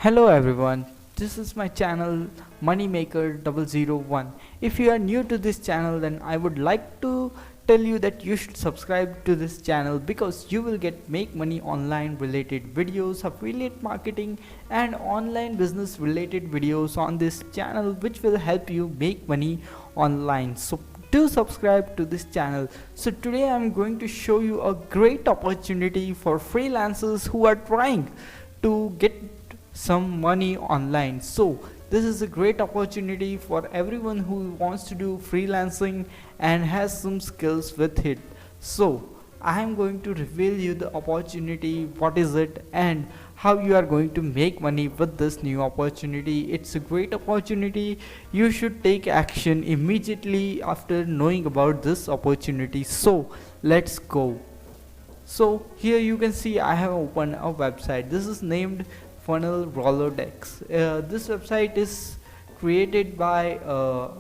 Hello everyone, this is my channel Moneymaker001. If you are new to this channel, then I would like to tell you that you should subscribe to this channel because you will get make money online related videos, affiliate marketing and online business related videos on this channel which will help you make money online. So do subscribe to this channel. So today I'm going to show you a great opportunity for freelancers who are trying to get some money online. So this is a great opportunity for everyone who wants to do freelancing and has some skills with it. So I am going to reveal you the opportunity, what is it and how you are going to make money with this new opportunity. It's a great opportunity. You should take action immediately after knowing about this opportunity. So let's go. So here you can see I have opened a website. This is named Funnel Rolodex. This website is created by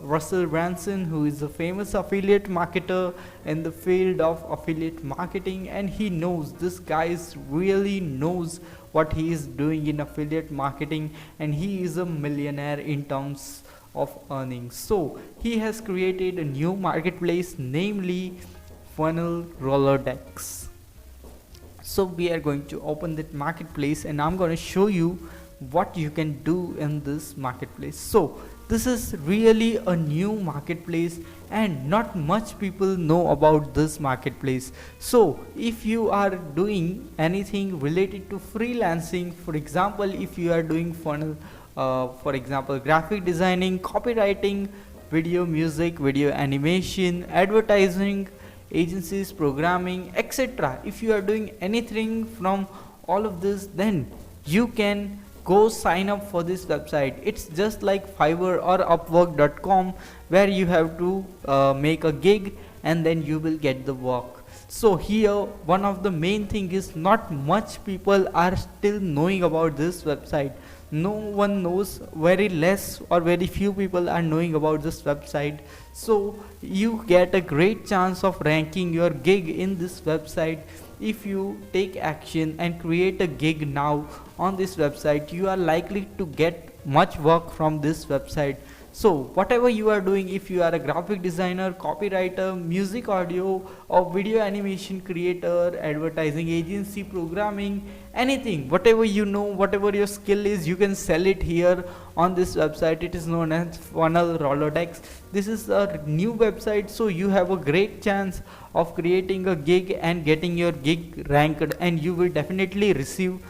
Russel Branson, who is a famous affiliate marketer in the field of affiliate marketing, and he knows, this guy really knows what he is doing in affiliate marketing, and he is a millionaire in terms of earnings. So he has created a new marketplace, namely Funnel Rolodex. So we are going to open that marketplace and I'm going to show you what you can do in this marketplace. So this is really a new marketplace and not much people know about this marketplace. So if you are doing anything related to freelancing, for example, if you are doing funnel, for example, graphic designing, copywriting, video, music, video animation, advertising, agencies, programming, etc. If you are doing anything from all of this, then you can go sign up for this website. It's just like Fiverr or Upwork.com, where you have to make a gig and then you will get the work. So here one of the main thing is, not much people are still knowing about this website. No one knows, very less or very few people are knowing about this website. So you get a great chance of ranking your gig in this website. If you take action and create a gig now on this website, you are likely to get much work from this website. So whatever you are doing, if you are a graphic designer, copywriter, music, audio or video animation creator, advertising agency, programming, anything, whatever you know, whatever your skill is, you can sell it here on this website. It is known as Funnel Rolodex. This is a new website, so you have a great chance of creating a gig and getting your gig ranked, and you will definitely receive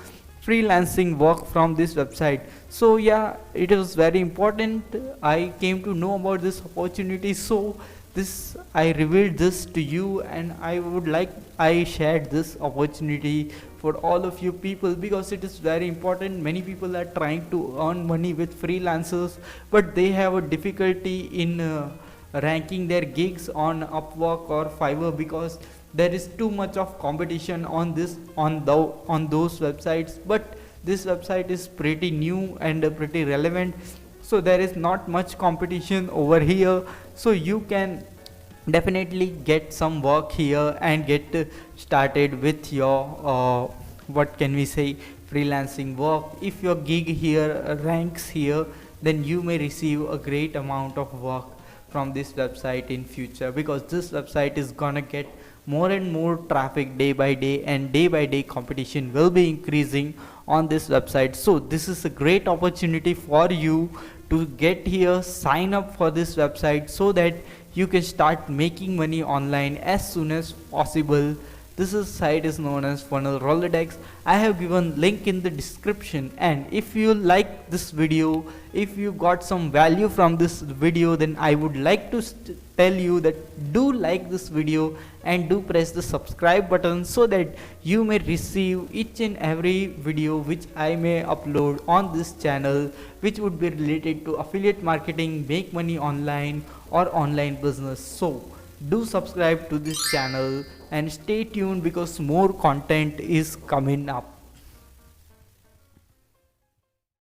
freelancing work from this website. So yeah, it was very important. I came to know about this opportunity, so this I revealed this to you, and I shared this opportunity for all of you people because it is very important. Many people are trying to earn money with freelancers, but they have a difficulty in ranking their gigs on Upwork or Fiverr because there is too much of competition on those websites. But this website is pretty new and pretty relevant, so there is not much competition over here, so you can definitely get some work here and get started with your what can we say, freelancing work. If your gig here ranks here, then you may receive a great amount of work from this website in future, because this website is gonna get more and more traffic day by day, and day by day competition will be increasing on this website. So this is a great opportunity for you to get here, sign up for this website so that you can start making money online as soon as possible. This site is known as Funnel Rolodex. I have given link in the description, and if you like this video, if you got some value from this video, then I would like to tell you that do like this video and do press the subscribe button so that you may receive each and every video which I may upload on this channel, which would be related to affiliate marketing, make money online or online business. So do subscribe to this channel and stay tuned because more content is coming up.